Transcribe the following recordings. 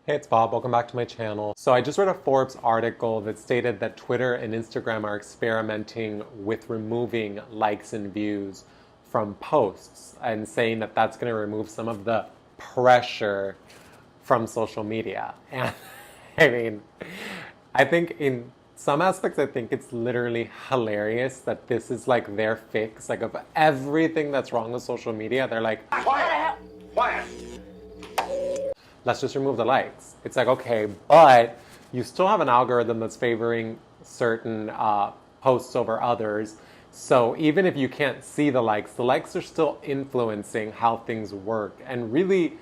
Hey, it's Bob. Welcome back to my channel. So I just read a Forbes article that stated that Twitter and Instagram are experimenting with removing likes and views from posts and saying that that's going to remove some of the pressure from social media. And I mean, I think in some aspects, I think it's literally hilarious that this is like their fix. Like, of everything that's wrong with social media, they're like, Quiet! Quiet! let's just remove the likes. It's like, okay, but you still have an algorithm that's favoring certain posts over others. So even if you can't see the likes are still influencing how things work. And really,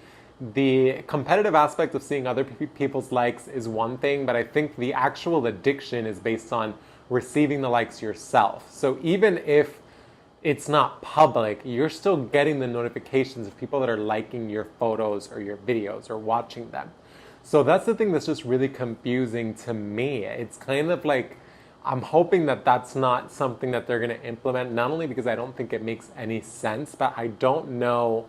the competitive aspect of seeing other people's likes is one thing, but I think the actual addiction is based on receiving the likes yourself. So even if it's not public, you're still getting the notifications of people that are liking your photos or your videos or watching them. So that's the thing that's just really confusing to me. It's kind of like, I'm hoping that that's not something that they're going to implement, not only because I don't think it makes any sense, but I don't know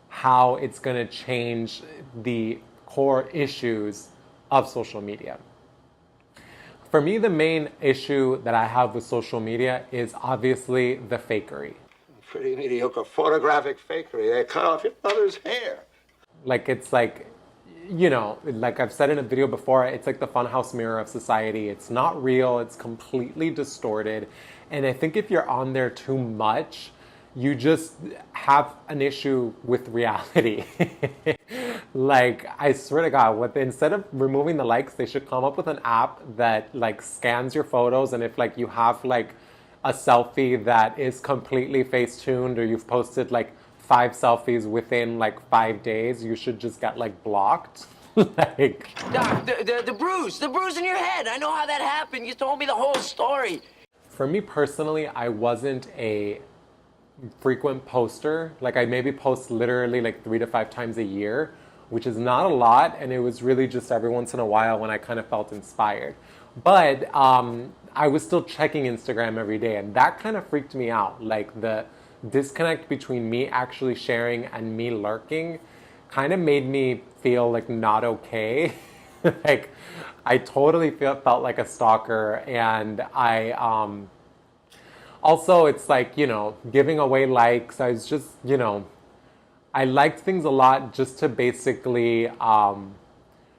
how it's going to change the core issues of social media. For me, the main issue that I have with social media is obviously the fakery. Pretty mediocre photographic fakery. They cut off your mother's hair. Like, it's like, like I've said in a video before, it's like the funhouse mirror of society. It's not real, it's completely distorted. And I think if you're on there too much, you just have an issue with reality. Like, I swear to God, instead of removing the likes, they should come up with an app that like scans your photos, and if like you have like a selfie that is completely face-tuned, or you've posted like 5 selfies within like 5 days, you should just get like blocked. Like, Doc, the bruise in your head. I know how that happened. You told me the whole story. for me personally, I wasn't a frequent poster. Like, I maybe post literally like 3 to 5 times a year, which is not a lot, and it was really just every once in a while when I kind of felt inspired. But I was still checking Instagram every day, and that kind of freaked me out. Like, the disconnect between me actually sharing and me lurking kind of made me feel like not okay. Like, I totally felt like a stalker, and also, it's like, giving away likes. I was just, I liked things a lot just to basically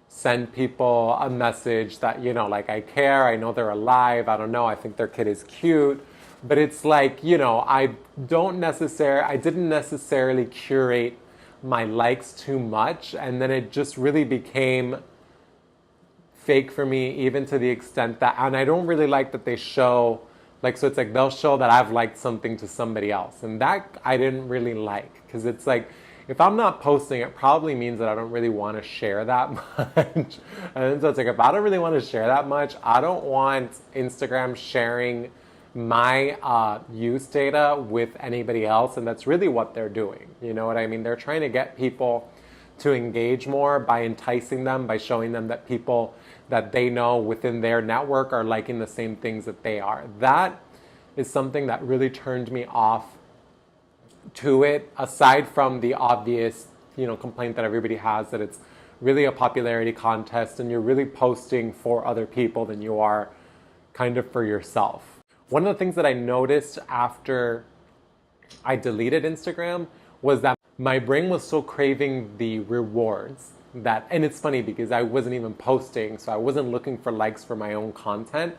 send people a message that, like, I care, I know they're alive, I don't know, I think their kid is cute. But it's like, I didn't necessarily curate my likes too much. And then it just really became fake for me, even to the extent that, and I don't really like that they show, like, so it's like they'll show that I've liked something to somebody else. And that I didn't really like, because it's like, if I'm not posting, it probably means that I don't really want to share that much. And so it's like, if I don't really want to share that much, I don't want Instagram sharing my use data with anybody else. And that's really what they're doing. You know what I mean? They're trying to get people to engage more by enticing them, by showing them that people that they know within their network are liking the same things that they are. That is something that really turned me off to it, aside from the obvious, complaint that everybody has, that it's really a popularity contest and you're really posting for other people than you are kind of for yourself. One of the things that I noticed after I deleted Instagram was that my brain was so craving the rewards that, and it's funny because I wasn't even posting, so I wasn't looking for likes for my own content,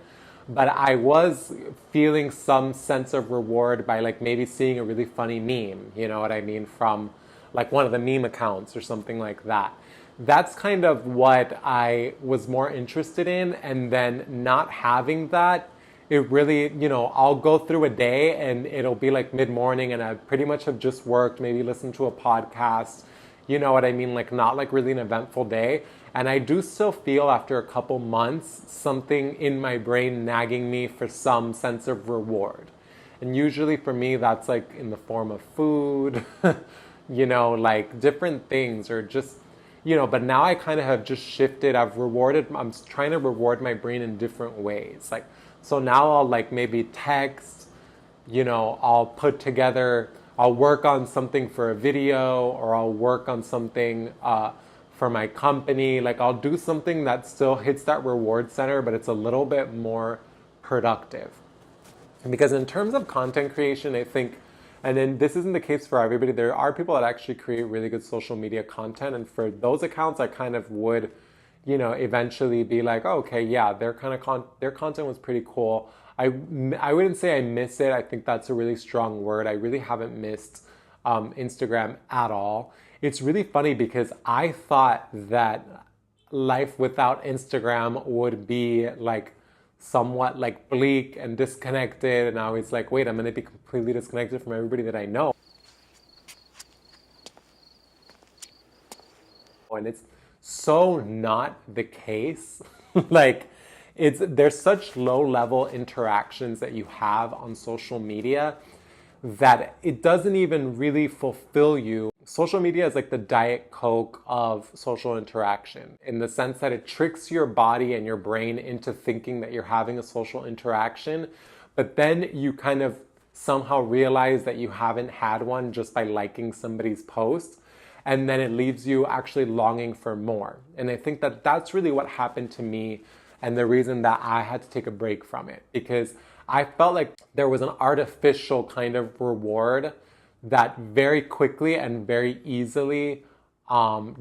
but I was feeling some sense of reward by like maybe seeing a really funny meme, you know what I mean, from like one of the meme accounts or something like that. That's kind of what I was more interested in. And then not having that, it really, I'll go through a day and it'll be like mid-morning and I pretty much have just worked, maybe listened to a podcast, you know what I mean? Like, not like really an eventful day. And I do still feel after a couple months something in my brain nagging me for some sense of reward. And usually for me, that's like in the form of food, like different things, or just, but now I kind of have just shifted. I'm trying to reward my brain in different ways. Like, so now I'll like maybe text, I'll work on something for a video, or I'll work on something for for my company. Like I'll do something that still hits that reward center, but it's a little bit more productive. Because in terms of content creation, I think, and then this isn't the case for everybody, there are people that actually create really good social media content. And for those accounts, I kind of would, eventually be like, oh, okay, yeah, their content was pretty cool. I wouldn't say I miss it. I think that's a really strong word. I really haven't missed Instagram at all. It's really funny because I thought that life without Instagram would be like somewhat like bleak and disconnected. And I was like, wait, I'm going to be completely disconnected from everybody that I know. And it's so not the case. Like there's such low level interactions that you have on social media that it doesn't even really fulfill you. Social media is like the Diet Coke of social interaction in the sense that it tricks your body and your brain into thinking that you're having a social interaction, but then you kind of somehow realize that you haven't had one just by liking somebody's post, and then it leaves you actually longing for more. And I think that that's really what happened to me and the reason that I had to take a break from it, because I felt like there was an artificial kind of reward that very quickly and very easily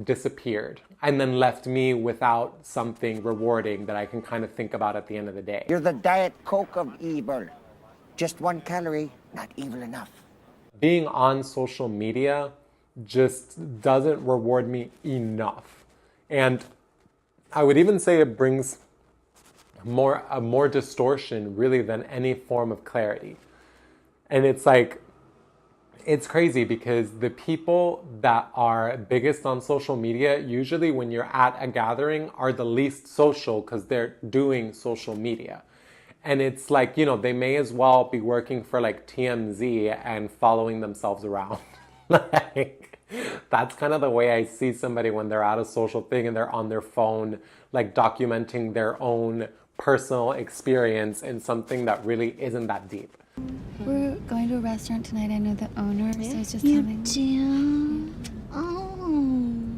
disappeared and then left me without something rewarding that I can kind of think about at the end of the day. You're the Diet Coke of evil. Just 1 calorie, not evil enough. Being on social media just doesn't reward me enough. And I would even say it brings more distortion really than any form of clarity. And it's like, it's crazy because the people that are biggest on social media, usually when you're at a gathering, are the least social because they're doing social media. And it's like, they may as well be working for like TMZ and following themselves around. Like, that's kind of the way I see somebody when they're at a social thing and they're on their phone, like documenting their own personal experience in something that really isn't that deep. We're going to a restaurant tonight. I know the owner, so I was just having... You do? Oh.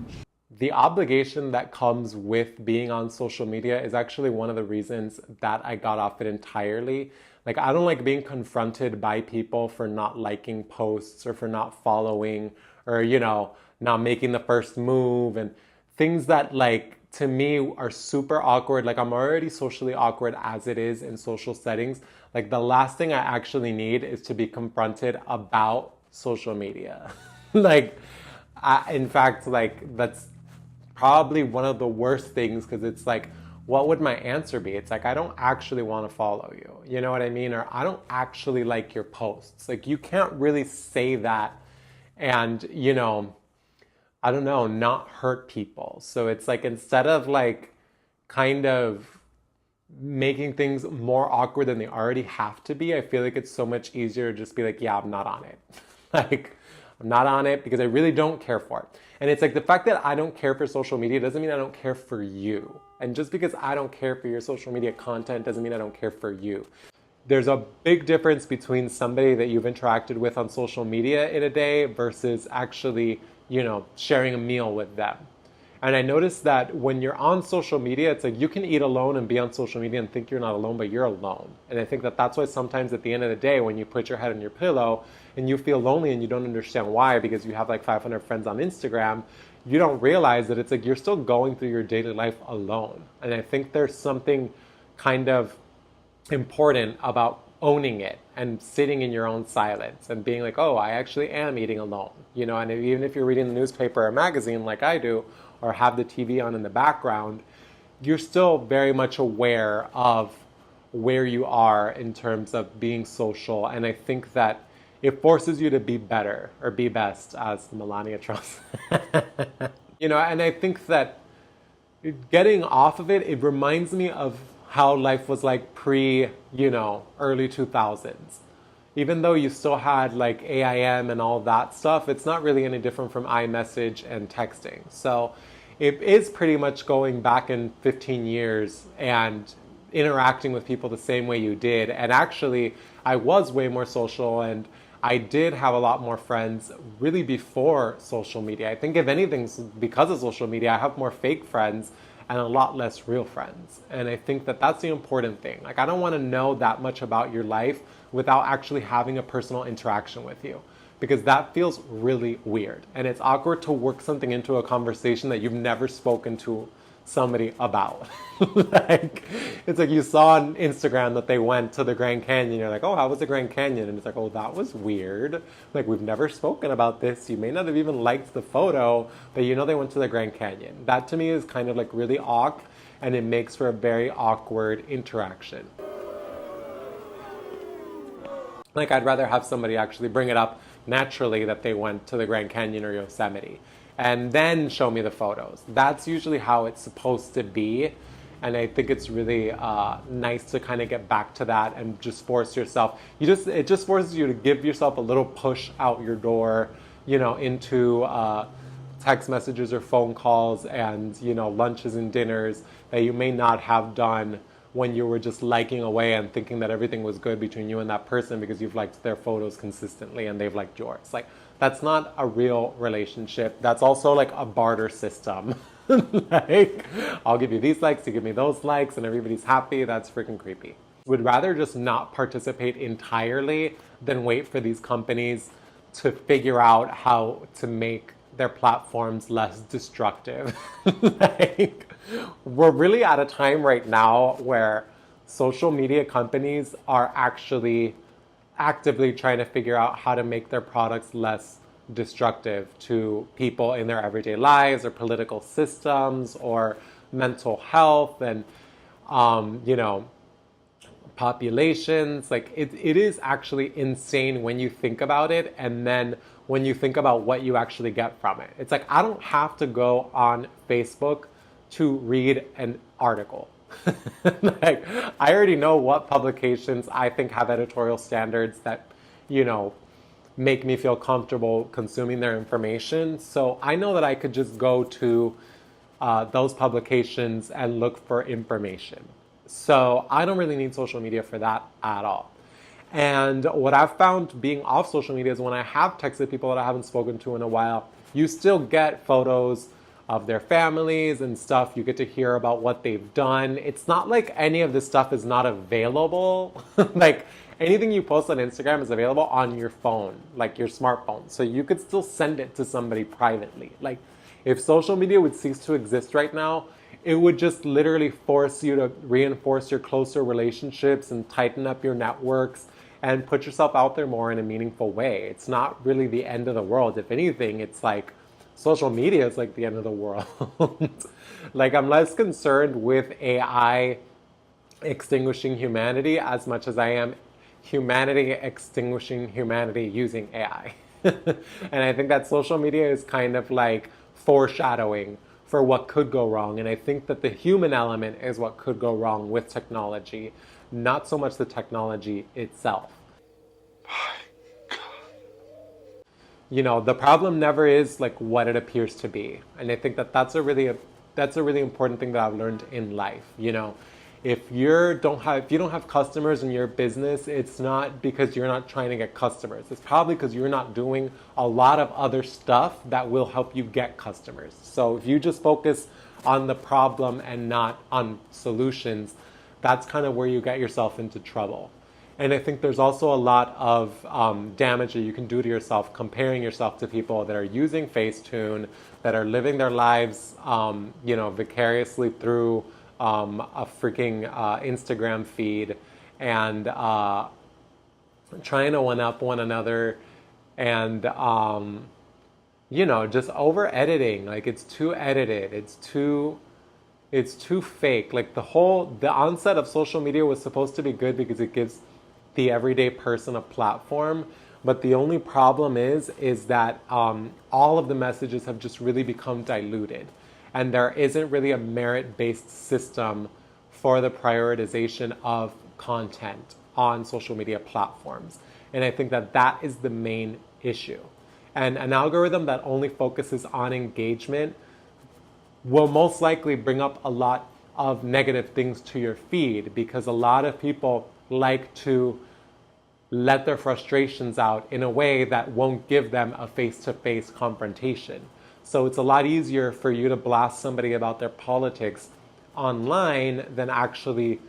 The obligation that comes with being on social media is actually one of the reasons that I got off it entirely. Like, I don't like being confronted by people for not liking posts or for not following or, not making the first move and things that, like, to me are super awkward. Like, I'm already socially awkward as it is in social settings. Like, the last thing I actually need is to be confronted about social media. Like, in fact, like, that's probably one of the worst things because it's like, what would my answer be? It's like, I don't actually want to follow you. You know what I mean? Or I don't actually like your posts. Like, you can't really say that and, I don't know, not hurt people. So it's like, instead of like kind of making things more awkward than they already have to be, I feel like it's so much easier to just be like, yeah, I'm not on it. Like, I'm not on it because I really don't care for it. And it's like, the fact that I don't care for social media doesn't mean I don't care for you. And just because I don't care for your social media content doesn't mean I don't care for you. There's a big difference between somebody that you've interacted with on social media in a day versus actually, sharing a meal with them. And I noticed that when you're on social media, it's like you can eat alone and be on social media and think you're not alone, but you're alone. And I think that that's why sometimes at the end of the day, when you put your head on your pillow and you feel lonely and you don't understand why, because you have like 500 friends on Instagram, you don't realize that it's like you're still going through your daily life alone. And I think there's something kind of important about owning it and sitting in your own silence and being like, oh, I actually am eating alone. And even if you're reading the newspaper or magazine like I do, or have the TV on in the background, you're still very much aware of where you are in terms of being social. And I think that it forces you to be better or be best, as Melania Trump. And I think that getting off of it, it reminds me of how life was like pre, early 2000s. Even though you still had like AIM and all that stuff, it's not really any different from iMessage and texting. So it is pretty much going back in 15 years and interacting with people the same way you did. And actually, I was way more social and I did have a lot more friends really before social media. I think if anything, because of social media, I have more fake friends and a lot less real friends. And I think that that's the important thing. Like, I don't want to know that much about your life without actually having a personal interaction with you, because that feels really weird. And it's awkward to work something into a conversation that you've never spoken to somebody about. Like, it's like you saw on Instagram that they went to the Grand Canyon. You're like, oh, how was the Grand Canyon? And it's like, oh, that was weird. Like, we've never spoken about this. You may not have even liked the photo, but you know they went to the Grand Canyon. That to me is kind of like really awkward, and it makes for a very awkward interaction. Like, I'd rather have somebody actually bring it up naturally that they went to the Grand Canyon or Yosemite and then show me the photos. That's usually how it's supposed to be. And I think it's really nice to kind of get back to that and just force yourself. It just forces you to give yourself a little push out your door, into text messages or phone calls and, lunches and dinners that you may not have done when you were just liking away and thinking that everything was good between you and that person because you've liked their photos consistently and they've liked yours. Like, that's not a real relationship. That's also like a barter system. Like, I'll give you these likes, you give me those likes, and everybody's happy. That's freaking creepy. Would rather just not participate entirely than wait for these companies to figure out how to make their platforms less destructive. Like, we're really at a time right now where social media companies are actually actively trying to figure out how to make their products less destructive to people in their everyday lives or political systems or mental health and, populations. Like, it is actually insane when you think about it, and then when you think about what you actually get from it. It's like, I don't have to go on Facebook to read an article. Like, I already know what publications I think have editorial standards that, make me feel comfortable consuming their information. So I know that I could just go to those publications and look for information. So I don't really need social media for that at all. And what I've found being off social media is when I have texted people that I haven't spoken to in a while, you still get photos of their families and stuff. You get to hear about what they've done. It's not like any of this stuff is not available. Like, anything you post on Instagram is available on your phone, like your smartphone. So you could still send it to somebody privately. Like, if social media would cease to exist right now, it would just literally force you to reinforce your closer relationships and tighten up your networks and put yourself out there more in a meaningful way. It's not really the end of the world. If anything, it's like social media is like the end of the world. Like, I'm less concerned with AI extinguishing humanity as much as I am humanity extinguishing humanity using AI. And I think that social media is kind of like foreshadowing for what could go wrong. And I think that the human element is what could go wrong with technology, not so much the technology itself. The problem never is like what it appears to be. And I think that that's a really important thing that I've learned in life. If you don't have customers in your business, it's not because you're not trying to get customers. It's probably because you're not doing a lot of other stuff that will help you get customers. So if you just focus on the problem and not on solutions, that's kind of where you get yourself into trouble. And I think there's also a lot of damage that you can do to yourself comparing yourself to people that are using Facetune, that are living their lives, vicariously through a freaking Instagram feed and trying to one-up one another and, just over-editing. Like, it's too edited. It's too fake. Like, the onset of social media was supposed to be good because it gives the everyday person a platform. But the only problem is that all of the messages have just really become diluted. And there isn't really a merit-based system for the prioritization of content on social media platforms. And I think that is the main issue. And an algorithm that only focuses on engagement will most likely bring up a lot of negative things to your feed, because a lot of people like to let their frustrations out in a way that won't give them a face-to-face confrontation. So it's a lot easier for you to blast somebody about their politics online than actually,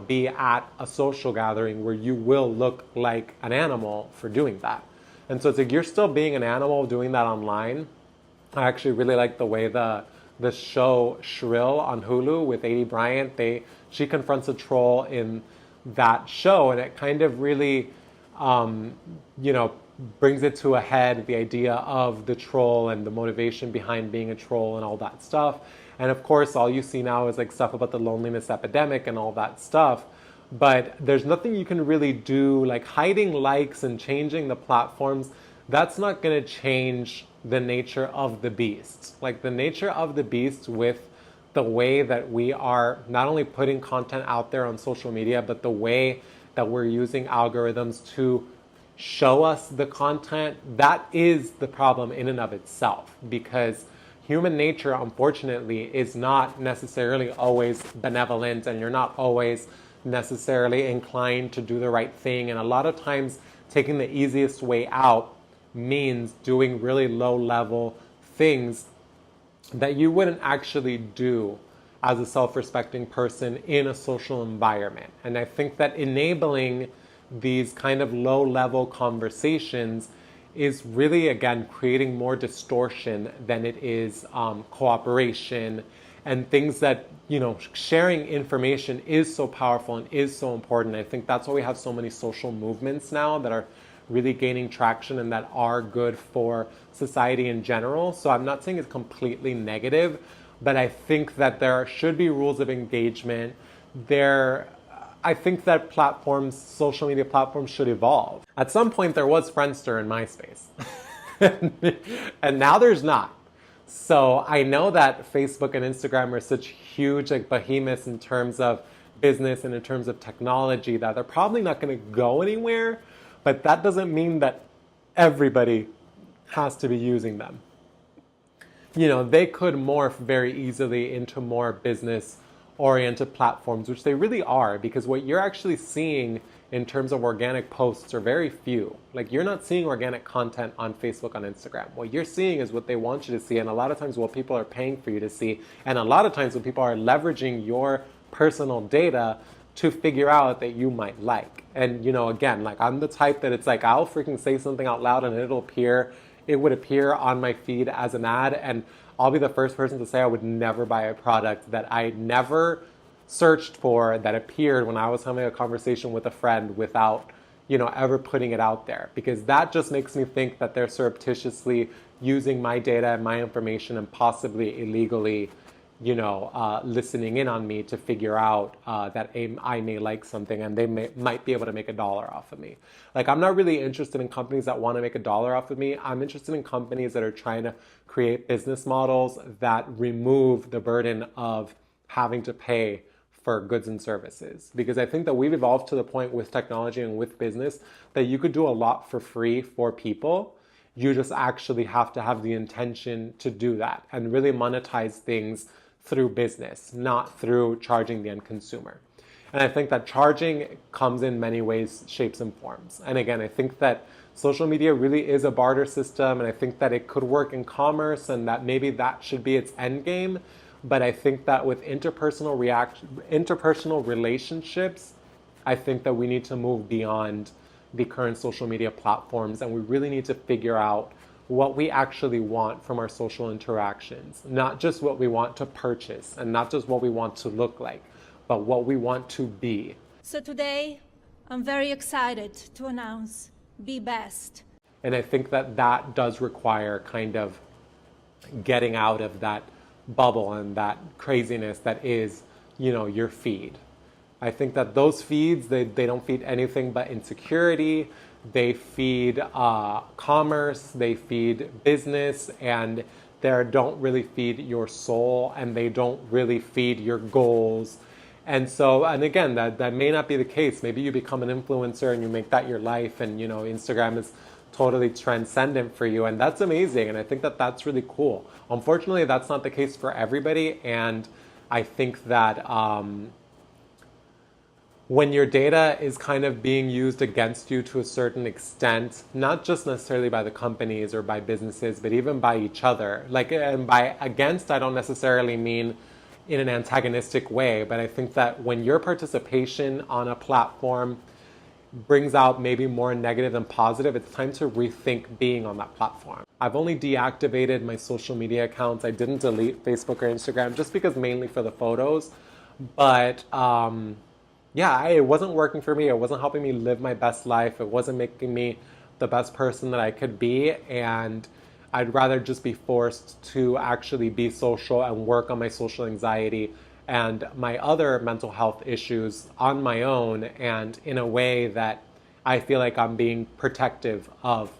be at a social gathering where you will look like an animal for doing that. And so it's like you're still being an animal doing that online. I actually really like the way the show Shrill on Hulu with A.D. Bryant, she confronts a troll in that show, and it kind of really, brings it to a head, the idea of the troll and the motivation behind being a troll and all that stuff. And of course, all you see now is like stuff about the loneliness epidemic and all that stuff. But there's nothing you can really do, like hiding likes and changing the platforms. That's not going to change the nature of the beast. Like the nature of the beast with the way that we are not only putting content out there on social media, but the way that we're using algorithms to show us the content, that is the problem in and of itself. Because human nature, unfortunately, is not necessarily always benevolent, and you're not always necessarily inclined to do the right thing. And a lot of times taking the easiest way out means doing really low level things that you wouldn't actually do as a self-respecting person in a social environment. And I think that enabling these kind of low level conversations is really, again, creating more distortion than it is cooperation and things that, sharing information is so powerful and is so important. I think that's why we have so many social movements now that are really gaining traction and that are good for society in general. So I'm not saying it's completely negative, but I think that there should be rules of engagement. I think that social media platforms should evolve. At some point there was Friendster and MySpace, and now there's not. So I know that Facebook and Instagram are such huge behemoths in terms of business and in terms of technology that they're probably not going to go anywhere, but that doesn't mean that everybody has to be using them. They could morph very easily into more business-oriented platforms, which they really are, because what you're actually seeing in terms of organic posts are very few. Like, you're not seeing organic content on Facebook, on Instagram. What you're seeing is what they want you to see, and a lot of times what people are paying for you to see, and a lot of times what people are leveraging your personal data to figure out that you might like. And, again, I'm the type that it's like, I'll freaking say something out loud and it would appear on my feed as an ad, and I'll be the first person to say I would never buy a product that I never searched for that appeared when I was having a conversation with a friend without, ever putting it out there. Because that just makes me think that they're surreptitiously using my data and my information and possibly illegally, listening in on me to figure out that I may like something and they might be able to make $1 off of me. I'm not really interested in companies that want to make $1 off of me. I'm interested in companies that are trying to create business models that remove the burden of having to pay for goods and services. Because I think that we've evolved to the point with technology and with business that you could do a lot for free for people. You just actually have to have the intention to do that and really monetize things through business, not through charging the end consumer. And I think that charging comes in many ways, shapes, and forms. And again, I think that social media really is a barter system, and I think that it could work in commerce and that maybe that should be its end game. But I think that with interpersonal relationships, I think that we need to move beyond the current social media platforms, and we really need to figure out what we actually want from our social interactions, not just what we want to purchase and not just what we want to look like, but what we want to be. So today, I'm very excited to announce Be Best. And I think that that does require kind of getting out of that bubble and that craziness that is, your feed. I think that those feeds, they don't feed anything but insecurity. They feed commerce, they feed business, and they don't really feed your soul, and they don't really feed your goals. And so, and again, that may not be the case. Maybe you become an influencer and you make that your life, and Instagram is totally transcendent for you, and that's amazing. And I think that that's really cool. Unfortunately, that's not the case for everybody, and I think that when your data is kind of being used against you to a certain extent, not just necessarily by the companies or by businesses, but even by each other. Like, and by against, I don't necessarily mean in an antagonistic way, but I think that when your participation on a platform brings out maybe more negative than positive, it's time to rethink being on that platform. I've only deactivated my social media accounts. I didn't delete Facebook or Instagram just because mainly for the photos. But yeah, it wasn't working for me. It wasn't helping me live my best life. It wasn't making me the best person that I could be. And I'd rather just be forced to actually be social and work on my social anxiety and my other mental health issues on my own and in a way that I feel like I'm being protective of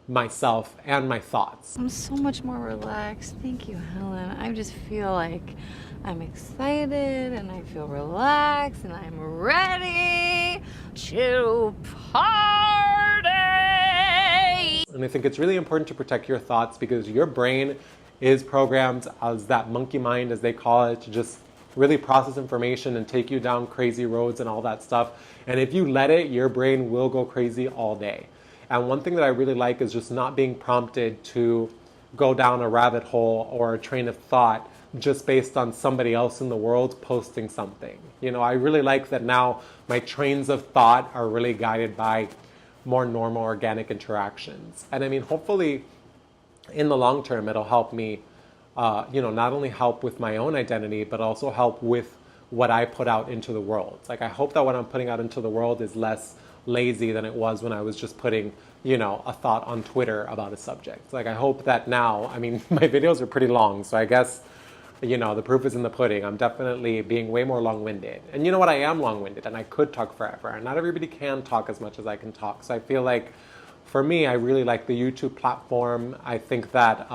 myself and my thoughts. I'm so much more relaxed. Thank you, Helen. I just feel like I'm excited and I feel relaxed and I'm ready to party. And I think it's really important to protect your thoughts because your brain is programmed as that monkey mind, as they call it, to just really process information and take you down crazy roads and all that stuff. And if you let it, your brain will go crazy all day. And one thing that I really like is just not being prompted to go down a rabbit hole or a train of thought just based on somebody else in the world posting something. You know, I really like that now my trains of thought are really guided by more normal organic interactions. And I mean, hopefully in the long term, it'll help me, not only help with my own identity, but also help with what I put out into the world. Like, I hope that what I'm putting out into the world is less lazy than it was when I was just putting, a thought on Twitter about a subject. Like, I hope that now, I mean, my videos are pretty long, so I guess, the proof is in the pudding. I'm definitely being way more long-winded. And you know what? I am long-winded, and I could talk forever. And not everybody can talk as much as I can talk. So I feel like, for me, I really like the YouTube platform. I think that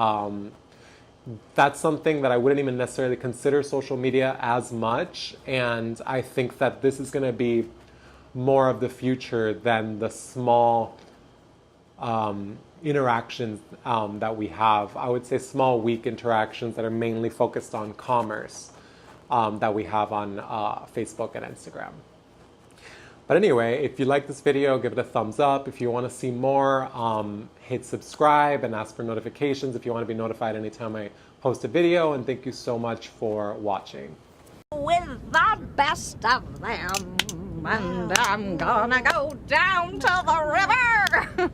that's something that I wouldn't even necessarily consider social media as much. And I think that this is going to be more of the future than the small interactions that we have. I would say small, weak interactions that are mainly focused on commerce that we have on Facebook and Instagram. But anyway, if you like this video, give it a thumbs up. If you want to see more, hit subscribe and ask for notifications if you want to be notified anytime I post a video. And thank you so much for watching. With the best of them, and I'm gonna go down to the river.